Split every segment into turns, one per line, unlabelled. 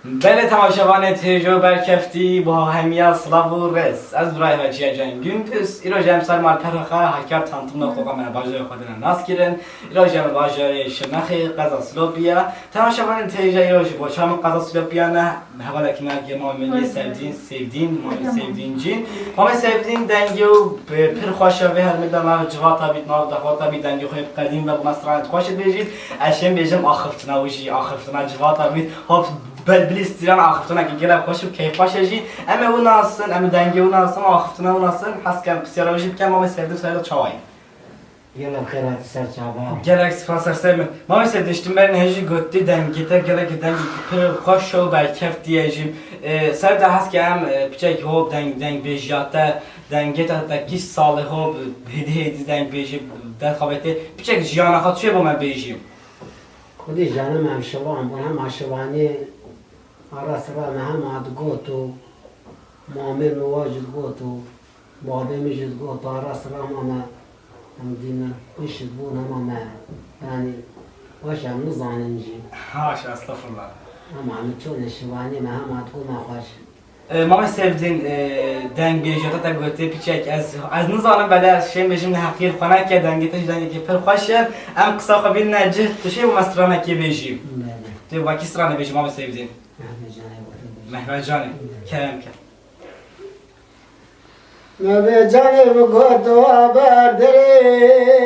بله تماشاوان تیجو برکفتی با همیه سلاو و رس از برای وچیه جنگ gündüz İrojam Salman Perxa hakar tanıtımda koqamana bajay xodana nas kirin İrojam bajay şemaxi qaza Slopiya tamaşavan teyja İroj bo çam qaza Slopiyana havala kina gema milli sevdiğin ama sevdiğin dengi pir xoşa ve her medana civata bit nav da bit dengi xoyib qadim ve masran xoş bejid aşem bejim axiftına civata bit hop بلیستیران آخفتونه که گله خوشم کیف باشه جی اما اون ناسن اما دنگی اون ناسن آخفتونه اون ناسن حس کم پسیارولوژی بکن ما مسافر سر چای
گله خیرات سر چابا
گله سپاس سر ما مسافر داشتیم برن هجی گفتی دنگی تا گله که دنگی پر خوش شو بر کف دیجیم سر ده هست که هم پیچه که هو دنگ بیجاته دنگی تا تکیش ساله هو هدی دنگ بیجیم در خوابته پیچه که جیانا خاطر چه با من بیجیم
خودی جانم هم شوام هم عشوانی آراس را هم عدگوتو مامر مواجد گوتو بابه میجد گوتو آراس را ماما هم دینا میشد بون هم یعنی باشه هم نزانن جی
هاش استغفرullah
ama çone şivani me hem atku me xoş.
Mama sevdin deng bejata ta gote piçek az nizanım bela şey bejim hakir xana ke deng te deng ke per xoşer am qısa qabil najih tu şey masrana ke bejim. Te vaki srana bejim mama sevdin. Mehmet canım kerem ke.
Mehmet canım goto haber derim.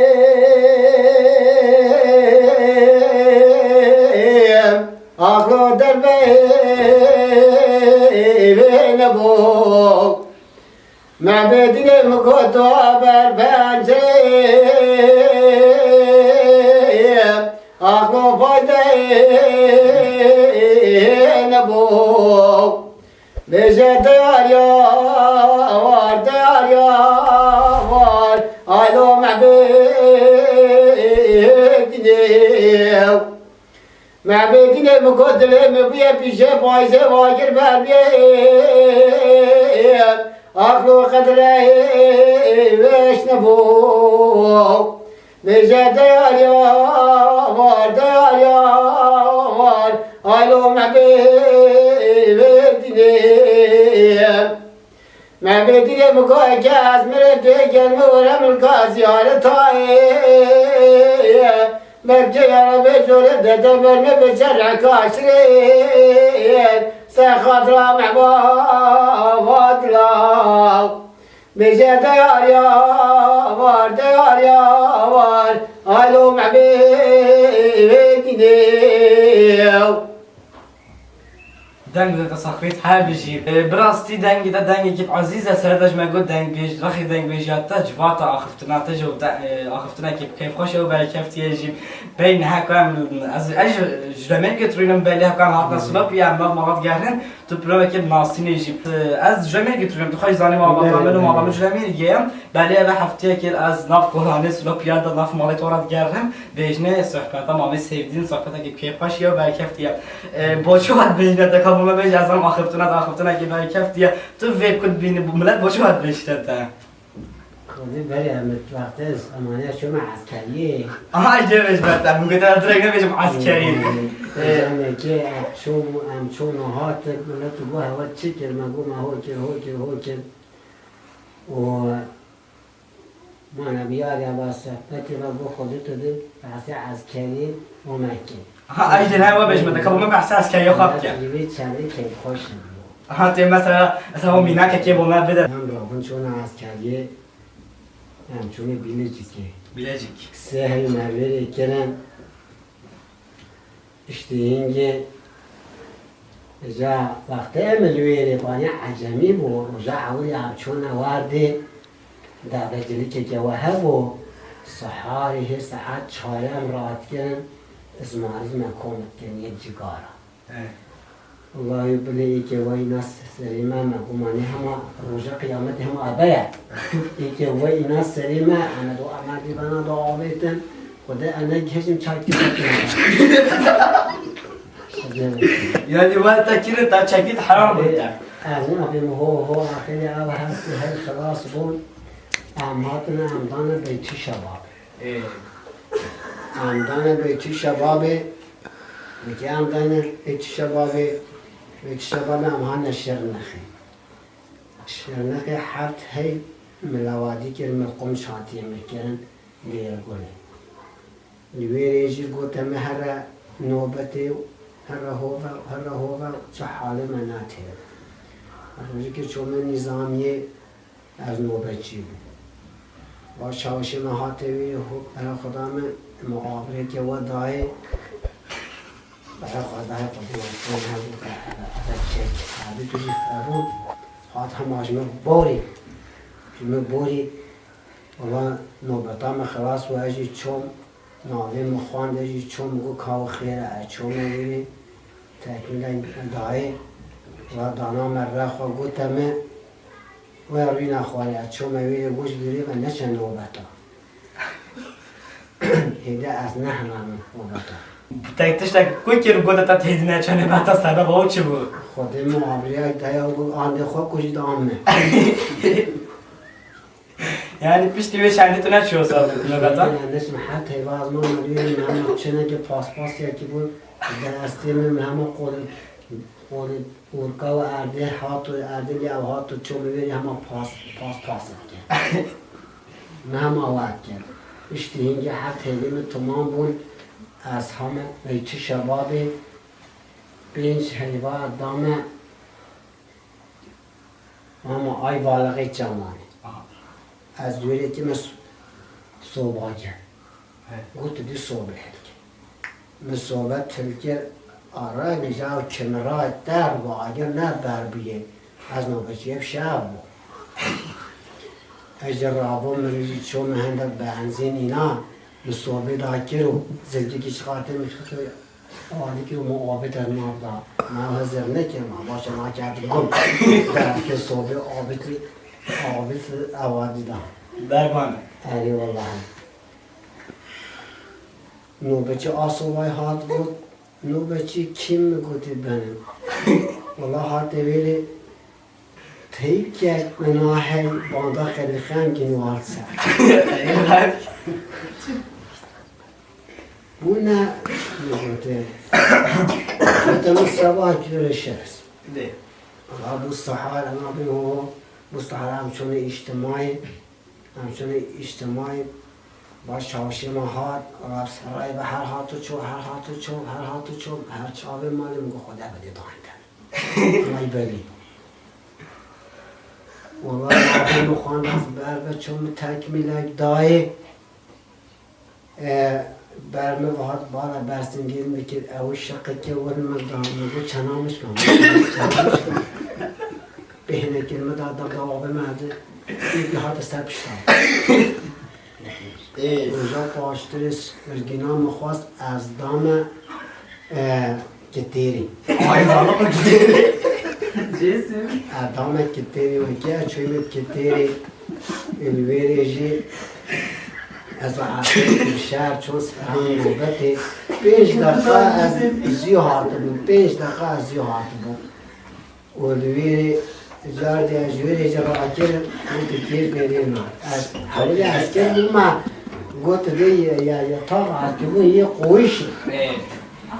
Aklı derbeyine bol. Mehmet'ine mi kodu haber benceyim. Aklı faydayine bol. Bece değer ya var. Aylo Mehmet'ine. Mehmet'ine mi kodile mi biye pişe bayze vakir berbiyem aklı kadre veşne bu Nece değer ya var Aylo Mehmet'ine mi koy kez mirete gelme uğramıl ziyaret Merke yara beşore dede verme beşer kaşrin Sen hatıra mehbavadla Beşe değer ya var Alo mehbedine
دنگ ده تصاقبیت هر بیشی براستی دنگ که عزیزه سردش مگو دنگ بیش رخی دنگ بیشات جوات آخفتنا تجو آخفتنا که کیف خوشه و برای کیف تیجی بین هکام از جرمن گترینم بله هکام هاتنا سلاب یا ما مغاد گردن تو پروه که ناسی نیجی از جرمن گترینم تو خواهی زانی ما مغاد و جرمن گیم بله و هفته که از ناف قرانه سلاب یاد ناف مالی تورات گردم بیشنه صحبت ما sevdiğin sohbete ki keyif خوشی و برای کیف تیه با چه وقت بینه دکا ما بیش از هم آخفتونه که برای کف دیگه تو ویب کن بینی ملت با چه باید بیشتر تا؟
خودی برای امت وقت است امانه شما عسکریه
آها ایجا بیش بردم مگه در درگه بیشم عسکری
بزنه که چون هات ملت گو هوا چی کرد مگو ما هو کرد و ما نبیار یا با صحبتی مگو خودت دید بحث عسکری و مکه
ها ایجا نه و بیش بده که من بحث عسکری خواب کرد
چندی که خوشم
ها تو مثلا اون مینا که با من بده
هم راهون چون عسکریه هم چون
بیلجیک
سه هی موری کرن işte اینگه جا وقتی املویری بانی عجمی بو جا اولی هم چون وارده دابجلی که جواه بو صحاری ساعت چهارم رات کرن اسماعیل مکومت کن یه جگارا الله یبلی که وای ناس سریمه مگمانی همه روژه قیامت همه آبه ای که وای ناس سریمه انا دو آمدی بنا دو آبیتن خدا انا گهشم چاکی
یعنی وقت تکیره تا چکید حرام بوده
انا بیم هو آخری آب هستی هی خلاص بود اماتنا امدان بیتی شباب امدان بیتی شبابه میگه امدان بیتی شبابه یک شبانه هم هنه شرنخی حرد هی ملوادی که مقام شاطی میکنن دیر گله لیویریجی گوتم هر نوبتی هر هوا چه حال مناته روزی که چون نظامی از نوبتچی بود با شاوشی مهاتوی برای خدا من مقابله که و دای برای خدا قدیمتون هم بود چک حالی توی فرون خواهد هم آجمه بوری و نوبتام خلاص و اجی چون ناله مخوان اجی چون مگو کاو خیره چون میری تکمیل دای و دانا مرخ و گوتمه و روی نخواری چون میری گوش بیری و نچه نوبتا هیده از نه همه نوبتا
تکتشتک کوی که رو گوده تا تیزی نچانه بحتا سبب او چی بود؟
خود معامله دایا و آنده خواه کشید آمه
یعنی پیش دیوی شندی تو نچی رو سال نوبتا؟
نسم حتی باز ما مدوی همه چنه که پاس یکی بود درستی من همه قول اورکا و ارده هاتو ارده لی او هاتو چون میبری همه پاس کرد من همه آورد کرد اشتی اینگه حتی هلیم تمام بود از همه بیچه شبابی 5 حیوان دامه همه آی والغی جمانه از دوری که من صوبا کرد گوت دی صوبه هلکه من صوبه تلکه آرای نجاو کمرای در با اگر نه بر بیه از نوبچه شب بود اجر رابو مریضی چون مهنده بنزین اینا مصوبه داکی رو زلگی که چقاطه میخواد آدی که معابه در نابدا من حضر نکرم باشه ما کرد گم در که صوبه آبت اوادی دام
دربانه
اری والله نوبچه آسوبای هات بود نوبچه کیم میگوتی بنم والله هات ویلی تیب که مناهی باندا خیلی خم که نوارد سر بونه میگوتی گوتم سبا جور شرس ابو الصحار انا بینو مستحر همچون اجتماعی با شاوشی مهات رب سرای به هر هاتو چو هر چاوه مالی مگو خدا بده داینده مای بلی والله رابی مخوان از بربه چون تکمیل دای برمه وحاد بالا برسنگیر میکرد او شقه که ورن مقدام مگو چنامش کن بهنه کلمه دادم دوابه مرده یکی هات سر پشتم اونجا پاشترس ارگینا مخواست از دام کتیری
آی والا با گیری
از دام کتیری و که اچویمت کتیری الویریجی از عاصمه شهر چون سفران نوبته 5 دقیقه از زیاد بود 5 دقیقه از زیاد بود الویری جاردی از جوری جبا اکر گوت کیر بیریم از حالی از کر ما گوت دی یا تاق عاقبون یه قویش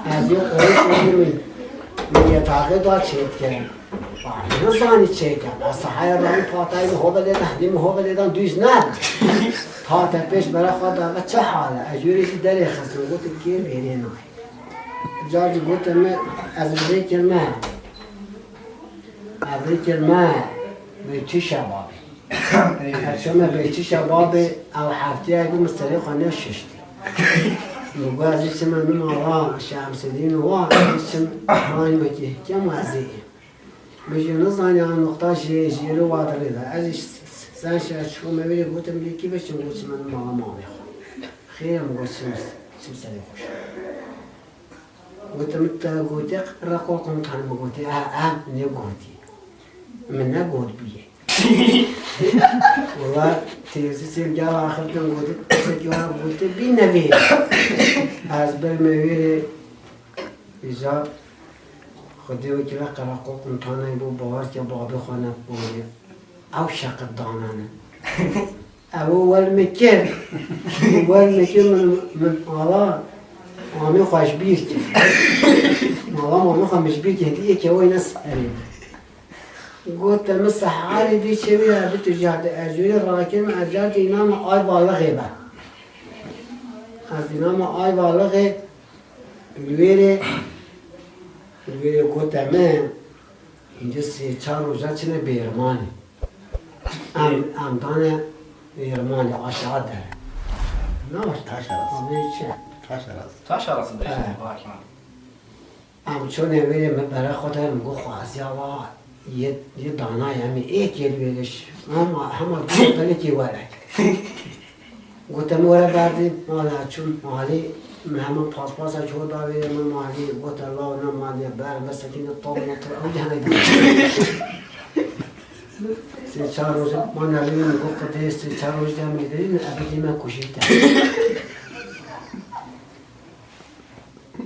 از یه قویش بیریم یه تاقه دا چید کرد نزانی چه کرد از صحای رانی پاتای مهوبه لیدن هدی مهوبه لیدن دویز ند تا پیش برای خود آقا چه حاله از جوری که دری خسرو گوت کیر بیریم جاردی گوت از بزرگ کلمه ابریکل ما بیچی شبابی هرچون بیچی شبابی او هفته اگه مستری خانه ششتی نگو از ایچه من آقا شمسدین و ایچه خانه بکی کم وزیه بیجی نزانی آن نقطه جیرو وادره ده از ایچ زن شاید شو میبینی گوتم لیکی بشم گوچه من آقا ما میخوام خیلی مگو چم سری خوش گوتم تا گوتی رقو قمتانه مگوتی نگوتی من نگود بیه و تیزی سیل جا آخر کن گوتی سکیوها گوتی بی نبیه از بر مویره ایجا خودی و که قرقو قمتانه بو باور که بابی خانه بوده او شق دانانه او والمکر من آلا آمی خوش بیر که ماما خمش بيت هدية كوي ناس قريب قلت مس حالي دي شوية بتجهد أجوري راكن أجرت ينام آي بالغي با از ينام آي بالغي الويري قلت من اینجا 3-4 روزه چنه بیرمانی امدان بیرمانی آشاد داره
نامش تاشرست.
چه؟
تاشرست.
تاش arası da işte.
Evet.
Bak lan.
ام چون اویلی برای خودم میگو خوازی آوا یه دانای همی ایک یه بیلش همه دلی که ولک گفتم وره بردیم مالا چون مالی همه پاس ها چود آویلی من مالی گفت الله نه مالی بر مسکین طول مطر او جهنه دیم 3-4 روز ما نبیدیم میگو خده 3-4 روز دیم میداریم ابیدی من کشیده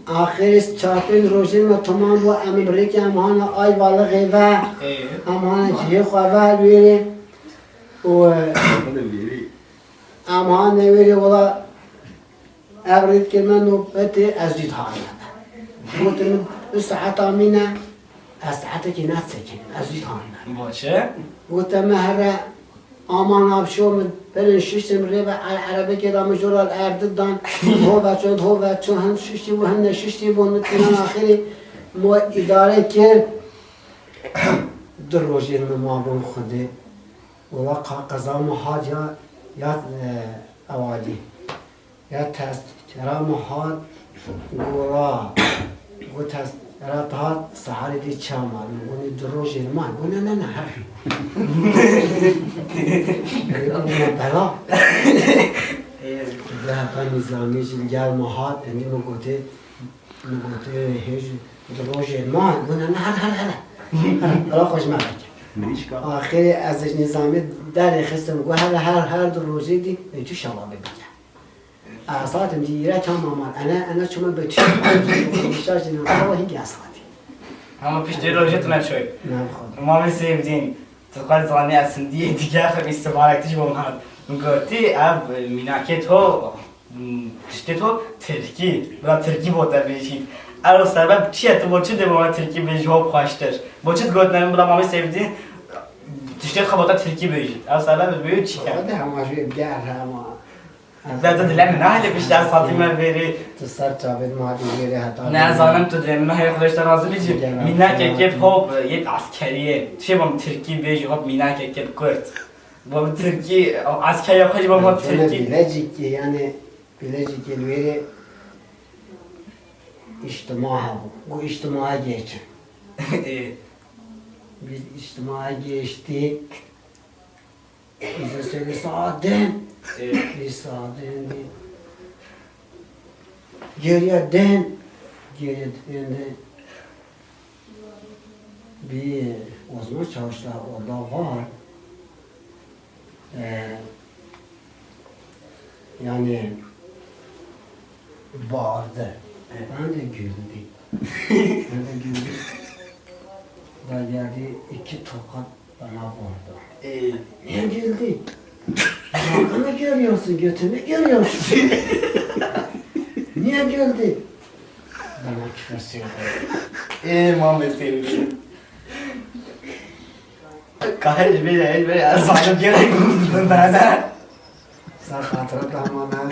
آخر 4-5 روزی ما تمام و امریکا امان آی بالغی و امان جیه خواه بیری و امان نویری ولا ابرید که من نوبتی از دید هانه گوتم ساعت آمینه از ساعت که نسکن از دید هانه
باشه.
گوتم هر آمان آبشو من برن ششتم ریبه عربی که دام جلال ارددان هو بچه هم ششتی و هم نششتی و نتینا آخری ما اداره کرد در روزی ما بون خوده و قضا محاد یا اوادی یا تذکره محاد گورا و تذکره تهات سحاری دی چامال گونی در روزی ما گونه نه هر بلا ذهب نظامی جنگل محاد اندی مگوته هیچ دروژ ما گونه نه هر بلا خوش مبکر
میشکا.
آخری ازش نظامی در خستم گو هر دروژی دی تو شما ببینم اصاتم دیره کم مامان انا چون به تو شاش دیدم هیچ اصاتی
Ama pişti rojetine şöyle.
نه خود
Mami sevdiğin. Tıkal zani aslında diye diğer bir istihbaratçı bulunlar. Goti ev minaket ho. İşte to Türkiye. Bura Türkiye botar bir şey. Alo sebep çiğ tu boçu de bana Türkiye bir cevap kaçtır. Boçu gotlarım bura mami sevdiğin. İşte kabata Türkiye bir şey. Alo sebep büyük çiğ.
خود همه بیار همه
Ben de dilerim ne hale pişler Fatıma veri.
تو سر تابد مادی بیره حتی
Ne zanım tu dilerim ne hayır arkadaşlar razı bici. Minak ekip hop yet askeriye. Şey bam Türkiye bir hop minak ekip kurt. Bu Türkiye askeri yapıcı bam hop Türkiye.
Bilecik yani Bilecik elveri içtima bu içtima geçin. Biz içtima geçtik. Bize söyle saatten. Bir saatten geriye den. Bir uzman çavuşlar orada var. Yani bağırdı. Ben de güldüm. Da geldi 2 tokat bana vurdu. Niye güldü? Bana görüyorsun, götümü görüyorsun. Niye güldü? Bana küfür söyledi.
Muhammed sevdim. Kahretsin beni zanım gerek buldum bana.
Sen hatıra damana,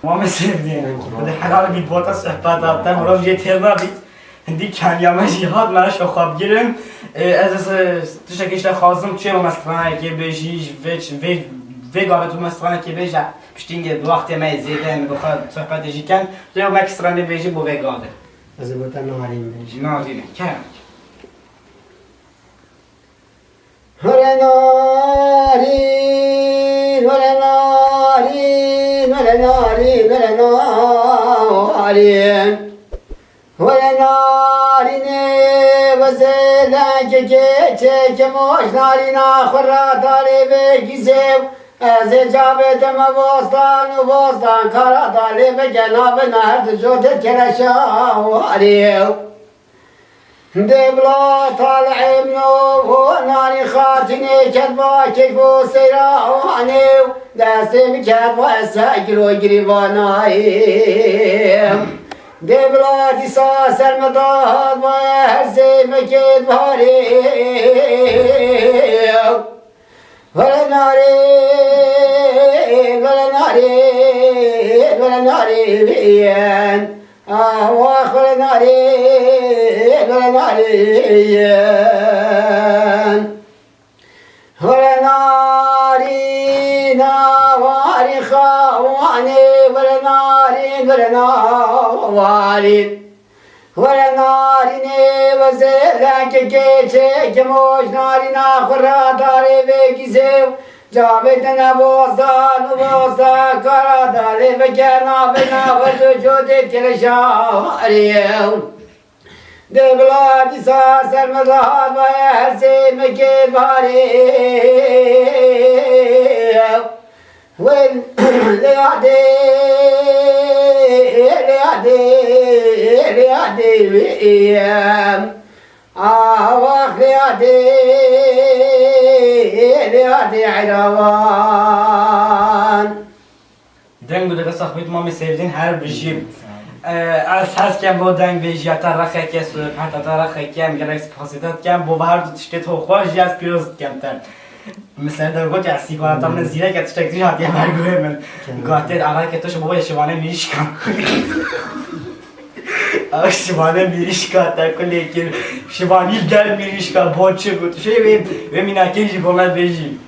Muhammed sevdim. Bu da herhalde bir bota sohbet yaptım. Ulan bir tema bit. Hindi kan yamaç yahad من شخاب گیرم از تشکیل شده خواستم چه با مسترانه که بجیش و گاوه تو مسترانه که بجا پشتینگه وقتی ما زیده می بخواد صحبت جی کن تو مکسترانه بجی بو و گاوه
از بوتا ناریم بجی
نازینه کرم
هره نارین هره نارین هره نارین هره نارین هره نارینه و زلنگ گیچه که موش نارینا خورا داری بگیزه از جابت مواستان و باستان کارا داری بگنا به نهر جوده کرشا واریو دبلا طالعیم نو و ناری خاتنی کدبا کدبو سیرا وانیو دستم کرد و از سگر و گریبانایم دبلادی ساسر مداد و هرزه مکد باریم ولناری بین آواخ ولناری نواری خوانی ولناری وزلک که موج ناری نخورا داره بگیزه جابت نوازا کرا داره بگنا بناورد جوده کلشاریم دبلادی ساسر مداد و هرزه مکد باریم لیادی ویم آواخ لیادی عراوان
دنگو ده صاحبیت ما می sevdiğin her bir şey. از هست که با دنگ به جیتا رخه که سوی پتا رخه که هم گرک سپاسیدت که با هر دو تشکه تو خواه جیاز پیروز کمتن مثلا در گوت اسی کنم تامن زیره که تشتک دیش هاتی همه گوه من گوهتید آقای که توش بابا شبانه میریش کن آقای شبانه میریش کن تا کلی که شبانی گل میریش کن با چه گوت شوی و میناکی جی بامد بیجی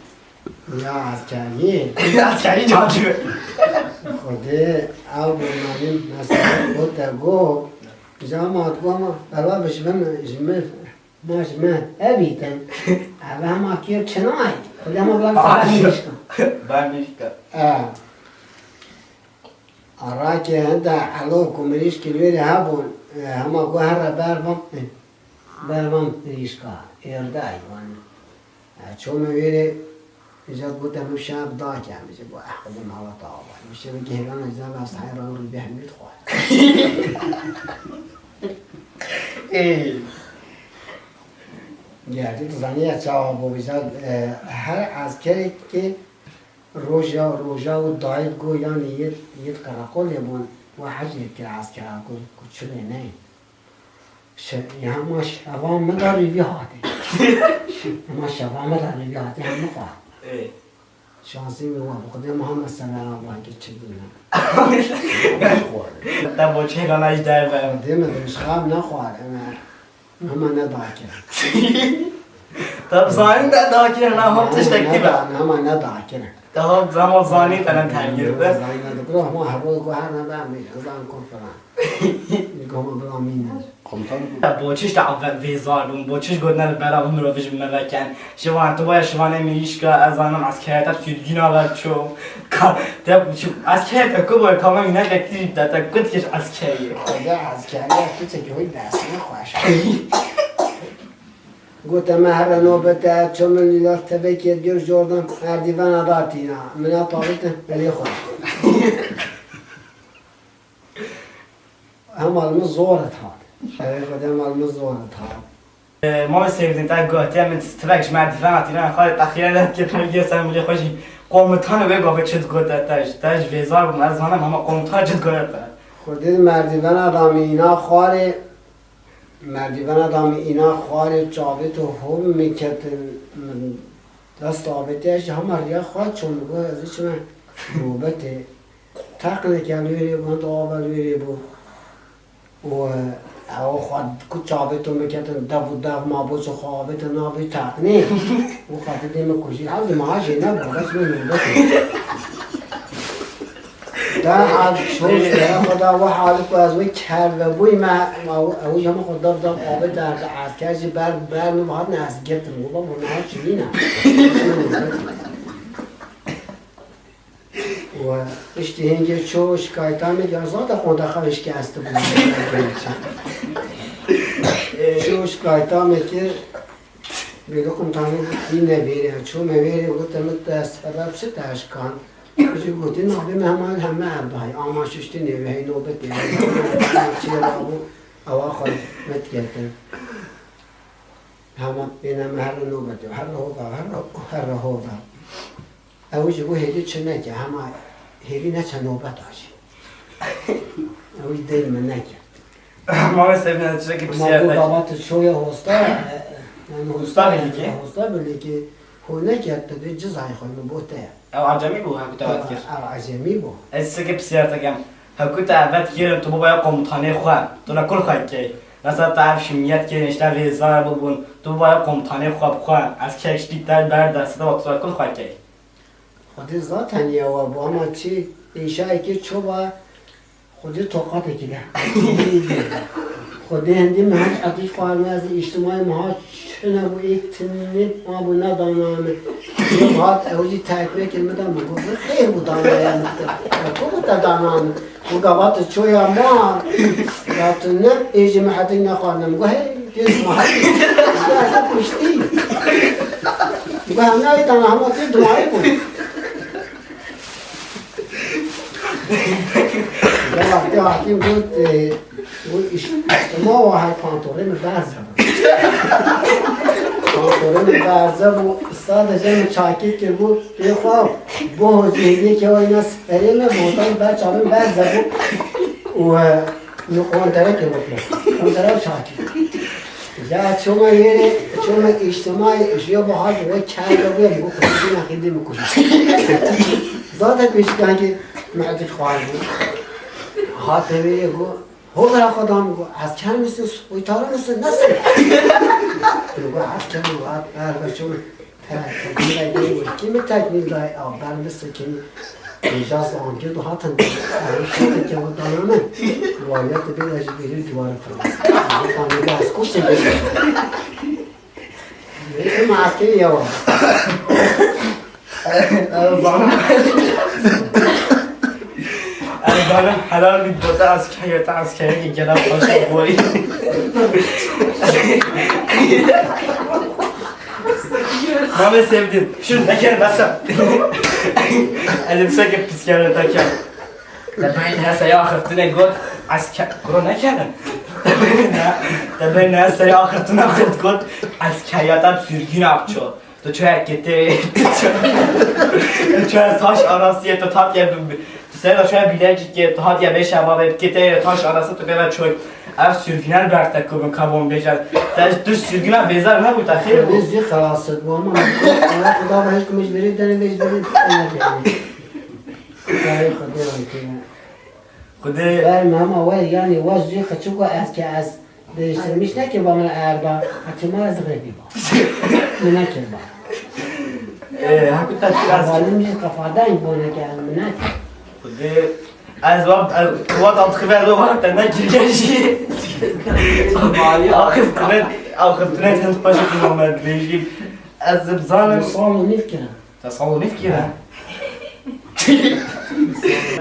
یا عسکری
عسکری جاجوه
خوده او برنامه مثلا بود گو جامعات گوما بلا بشمن ماشمه ابیتن اوه همه کیر چنای خود همه بلا بسید
ben میشکن
آرا که هنده حلو کمریش کلویری هبون همه گو هر برمم ریشکا ارده ایوان چون میویری ایجاد بود همه شب دا که میشه با خودم حالا تا آبا میشه بگه هیران اجزا از حیران رو بهمید خواهد گردی تو زنی چه با بیشتر هر عسکری که روژا و داید گو یعنی یه قرقل یبون و حجر که عسکر گو کچله نه همه شبان مداری بیاده همه شبان مداری بیاده همه خواهد شانسی میوان خدا محمد صلی الله علیه و چه دونه
تا با چه رانش در برم
خدا مدرش خواب نخواد همه نداکر
تا زانی نداکر نه هم تشتکی با
همه نداکر
تا هم زمان زانی تنم تنگیر بس
زانی نداکر همه هر روز گوهر نبرمی زن کنفران گوه بلا مینه
با چش دعوت ویزارون با چش گودن برای مروفش ملکن شوان تو باید شوانه میریش که از آنم از کهتا سیدگین آورد چو از کهتا که باید کامل اینه که کلیب داتا کد کش از کهیه
خدا از کهیه تو چه که های دستی خوش گوتم هر نوبت چون من لیلات تبکیت گیر جوردم اردیوان اداتینا من طاقیت بلی خود هم علمه زورت هاد شاید خودم علمه زورت هاد
ما سیردین تا گاهی هم تفکش مردیفن آتینا خواهد تخیره داد که پرگیه سرمولی خوشی قومتانو بگو به چت گوته تاش ویزار بوم از هانم همه قومتان چت گوته
خودت مردیوان ادامی اینا خواره مردیوان ادامی اینا خواره چابت و هم میکتن دست آبتیش همه ریا خواهد چون بگو ازش من نوبته تقنه که الویری بود آبالویری بود و او خود کچابت و میکتن دو ما بود و خوابت و نابی تقنه و خاطر دیم کشید حال ماهاشه نبودش من نوبته دا حال شوش دا خدا و حالت و از وی کر و بوی ما اوی همه خود دار آبت در عسکرشی بر نوبات نست گرتن و با نوبات چلی نه و اشتی هنگه چو شکایتا میگه زاده خونده خوش که است بود چو شکایتا میگه بگه کمتانی این نبیره چو میبیره گوته دست سبب چه تشکان بشه گوته نابی مهمان همه عربای آما ششتی نوی نوبت دیگه چه رابو اوا خود مت گرتن همه بینم هر نوبت هر هوفا اوی جو هیلی چه نگه همه هیلی نه چه نوبت آشی اوی دل من نگه
ما سبنا چه که
ما
بسیار
دو
تک
بابات شوی هستا
هستا بلی که؟
هستا بلی که هو نگه تده جزای خوی بوده
او عجمی بو هکو تاوت کرد
او عجمی بو
از چه که بسیار تکم هکو تاوت کرد تو باید قمتانه خواه تو نکل خواه که مثلا تعرف شمیت که نشته ویزار ببون تو باید قمتانه خواه بخواه از کش دیتر بردسته و تو نکل خواه که
خودی ذاتن یا و با ما چی ایشایی که چو با خودی طاقت کده خودی هندی مهاج عطیش خواهرمی از اجتماعی مهاج چنه بو ایک تنید ما بو ندانامه یه مهات اوجی تکمه کلمه دام بگو خیر بو دانامه کو بو دانامه بو گوات چویا ما گوات نه ایجی محطی نخواهرم بگو هی دیز محطی بگو ازا کشتی بگو همه ای دانامه دماغی بود وقتی حکیم بود اجتماع و های پانتورین برزه بود پانتورین برزه بود استاد جمع چاکی که بود یه خواب با حجیدی که اینا سرین بودن بچه همین برزه بود و نقوانتره که بود نقوانتره چاکی یا چون اجتماعی اشیا با حال بود کرده بود بود خودی نخیدی میکنی ذاتت بیشتن که معدش خواهد بود خاطره گو هو برا خدا میگو از کن مثل سویتاره مثل نسل میگو از کن میگو از برشون تکمیل های بود کمی تکمیل های آبر مثل کمی ایجاز آنگه دو هاتن شده که بود دانامه والیت بید اجی بیری دواره فرمز خانگه از کشت بید این معسکه یوان
زنم حلال بید بوده از که گلم باشه بوری ما sevdim. Şunu da gel basam. Elim söke psikiyatrı da gel. Ben hasa ya akhirtine god asker korona kerdem. Ben hasa ya akhirtine god askeriyata sürgün yapço. To çöğe gitti. Çöğe taş arasıya to tat ya Sen şöyle bilecek ki tat ya beş ama gitti taş arası to bela çöğe. Ev sürgüner bıraktık kubun kabon becer. Düz sürgüner vezar ne bu tahir bu?
Biz de xalasıd bu ama Xuda hiç mecburi dene mecburi
Kudu
ben ama var yani vazci kaçuko az ki az değiştirmiş ne ki bana erba hatima az garibi ba ne ki ba
hakikaten biraz
zalimci kafadan bu ne ki ne
kudu az vakt antrenör var da ne gireceği آخرتونه تنت باشه که نامد رژیم از زبزانم
صالو نفكره
تصالو نفکره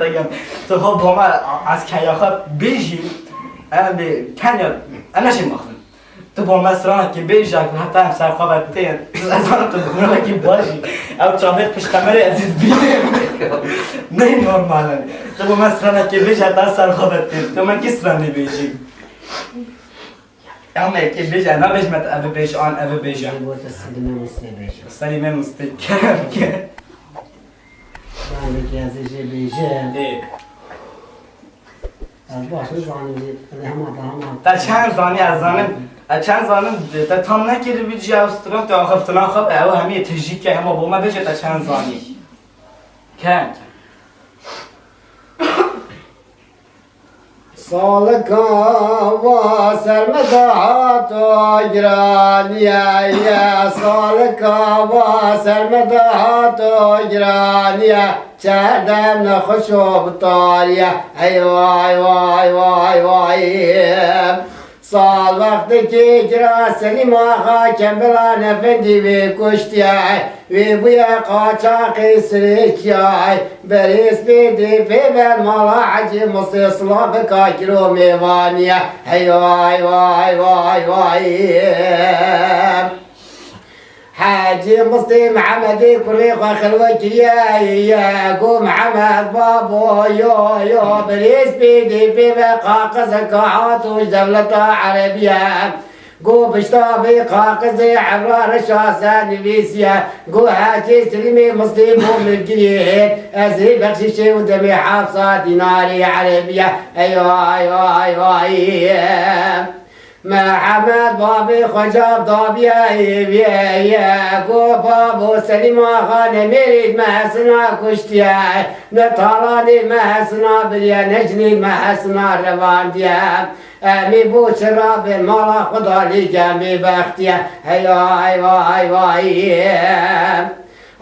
بگم تو ها با ما از کیاخات بیجیم انا به کنیا انا شیم مخفن تو با ما سرانه که بیجا که حتی هم سرخوابت تین از آن تو بگونه که باشی او چاپت پشتمره عزیز بیم نه نورماله تو با ما سرانه که بیجا حتی سرخوابت تین تو من کس رانه بیجیم ama ki beja na bejmet ev bej an ev beja.
Bu da silime mustebeş.
Salime mustekem ki.
Yani ki azıcık beje. Az başlı zanımı ama
تا چند زانی از زانم چند زانم تا تام نکردی بیجی استرام تا آخفتنا خب او همی تجیک که اما با ما بشه تا چند زانی. کم.
Salka va sermedat o giraniye Salka va sermedat o giraniye Çerdem ne hoş ol tariye Ey vay vay vay vay Sal vaktiki kira selim ağa Kembelan efendi ve kuştiye Ve bu ya kaçak esrikya Beris bedi pevel mala acı Mısır slavı kakiro mevaniye Hey vay vay vay vay حاجي مصطفى محمدي كريقة خلوك يا قوم محمد بابو يو بريس بيدي بقى قزك عاطوش دولة عربية قو بشتابي قاقزي عبرار شاسة نبيسيا قو حاجي سلمي مسلم من جريد أزي بخشي ودمي حافظة ديناري عربية أيوة أيوة أيوة أيوة محمد بابي خجاب ضابيا يا قو بابو سليما خان مريد محسنا كشتيا نطالاني محسنا بريا نجني محسنا روانديا أمي بوشراب المالا خدا لي جامي بختيا هيا هيا هيا هيا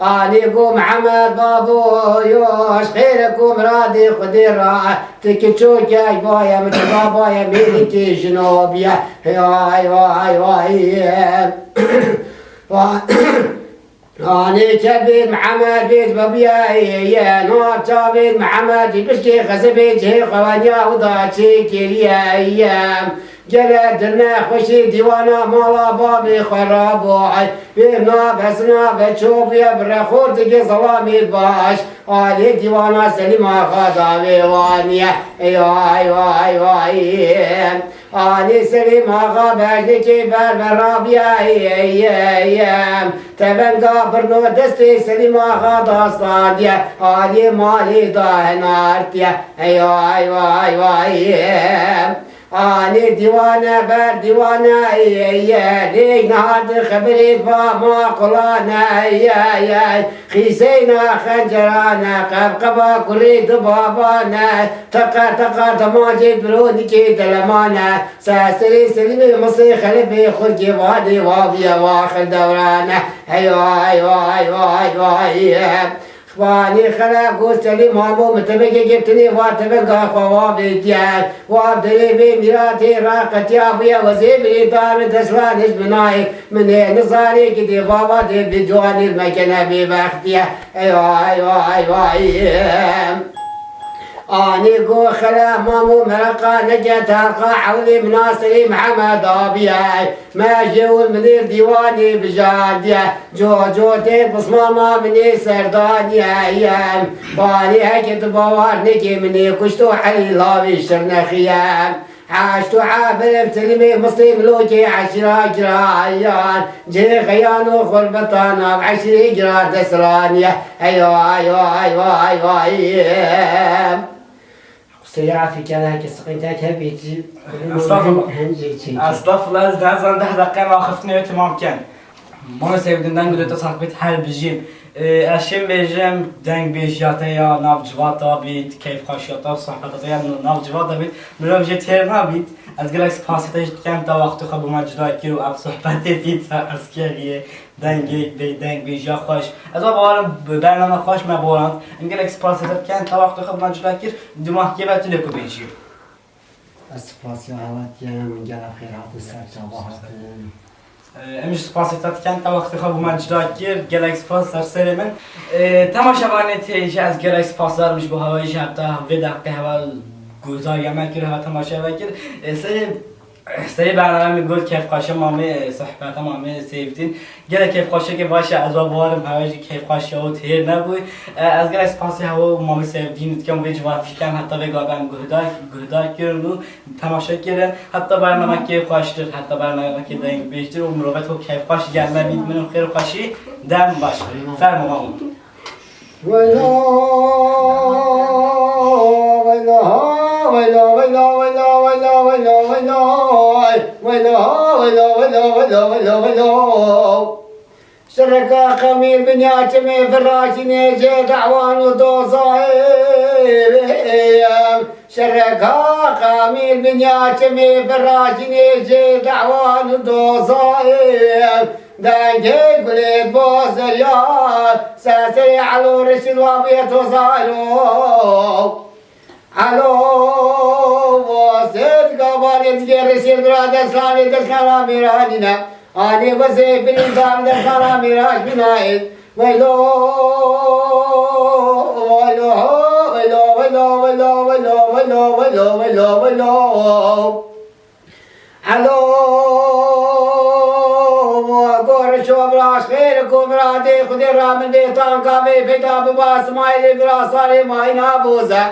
أني قوم محمد بابو يوش خيركم رادي خدي راح تكتشوك يا بايا متبابا يا ميلتي جنوبيا هيا هيا هيا هيا أني كبير محمد بيت بابيا يا نور تابيت محمد بشكي خزبيت هي خوانيا وضاتي كليا أيام جلدنا خوشي ديوانا مالا بابي خرابوعي بينا بسنا بتشوف يا برخور تجي ظلامي باش علي ديوانا سليما خدا بيوانيا ايوه ايوه ايوه ايوه علي سليما غابش لكي برابيا ايام تبنقا برنو دستي سليما خدا صاديا علي مالي داهنارتيا ايوه ايوه ايوه ايوه أني ديوانا بر ديوانا يا ليك نهار خبري فما قلانا يا خيسينا خنجرانا قبقبا كريد بابانا تقا تماجد بروني كي دلمانا ساسري سلمي مصي خلفي خرجي وادي وابيا واخر دورانا ايوه ايوه ايوه ايوه ايوه واني خلاق وسلي مامو متبقى جبتني واتبقى خوابيتيان وابدلي بميراتي راقتي ابويا وزيبري دار تسوانش مناي من نصاري كدي بابا دي بدواني المكنة ببختيا ايوه ايوه ايوه ايوه أني قو خلا مامو مرقا نجت هرقا حولي مناصري محمد أبياي ما جو المدير ديواني بجاديا جو تيت بصماما مني سردانيا أيام باني هكت بوار نجي مني كشتو حلي لابي شرنا خيام عاشتو عابر بسلمي مسلم لوكي عشرة جرايان جي خيانو خربطانا بعشري جرا دسرانيا أيوة أيوة أيوة أيوة أيوة سيعة في كذاك سقيتك هبيتي
استغفر الله زعزان 10 دقيقة ما خفتني تمام كان ما سيبدن قلت تصاحبت حال بجيم اشم بيجم دنگ بيجاتا يا ناف جواتا بيت كيف خاشياتا صحبتا يا ناف جواتا بيت ملوم جيت هيرنا بيت از گلکس پاسیتش کم تا وقت خب ما جدا کی و اب صحبت دید اسکریه دنگ بیجا خوش از آوارم برنامه خوش ما بورند این گلکس پاسیت کم تا وقت خب ما جدا کی دو ماه کی بتونه کو بیجی
اسپاسیو حالات من جل خیرات سر صباحات
امش پاسیتات کم تا وقت خب ما جدا کی گلکس پاس سر من تماشاگران تیج از گلکس پاسدار مش به هوای حتی و دقیقه هوا گوزار یمن کرد ها تماشا وکر سری برنامه میگفت کیف قاشه مامی صحبت مامی سیفتین گله کیف قاشه که باشه از آوارم هوای کیف قاشه و تیر نبود از گله اسپاسی هوا مامی سیفتین که ویج وافی کن حتی بگادم گهدار کردن تماشا کردن حتی برنامه کیف قاشه حتی برنامه که دنگ بیشتر و مروت و کیف قاشه گرمه بید منو خیر قاشی دم باشه فرما مامون
شركا خميل بنياتمي فراشني جي دعوان ودوصايب شركا خميل بنياتمي فراشني جي دعوان ودوصايب دانجي قلت بوزريان ساسي علو رشد وابيت وصالو علو وسيد قبالي تجي رشد راد اسلامي دسكالا ميرانينا أني وزيب بالإنسان دخل ميراج بنايد ويلو ويلو ويلو ويلو ويلو ويلو ويلو ويلو ويلو ويلو علو وقور شو براش خيركم رادي خدي رامن بيتان كامي بيتا بباس مايلي براساري ماينا بوزا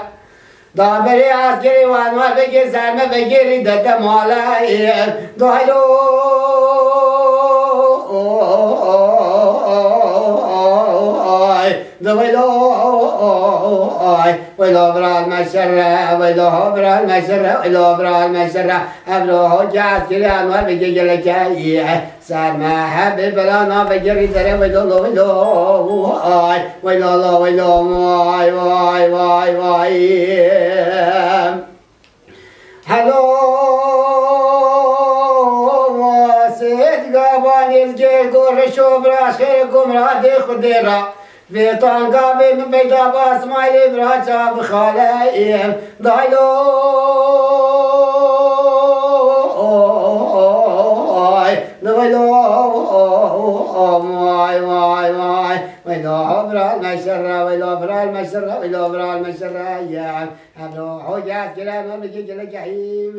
دابري عسكري وانوار بگیر سرمه بگیری دد مالایی دوهلو ويلو ويلو برا المسرة ويلو برا المسرة ويلو برا المسرة أبروه جاز كلام وبيجي جلجاي صار ما حبيب بلا نافجر ترى ويلو ويلو ويلو ويلو واي واي واي واي هلو سيد قابان يزجر قرشو براشر قمرادي خديرا بيطان قابل بيدا باسمايلي براجا بخاليم دايلو ويلو واي واي واي ويلو برا المسرة ويلو برا المسرة ويلو برا المسرة يا هلو حجات كلام بيجي الجحيم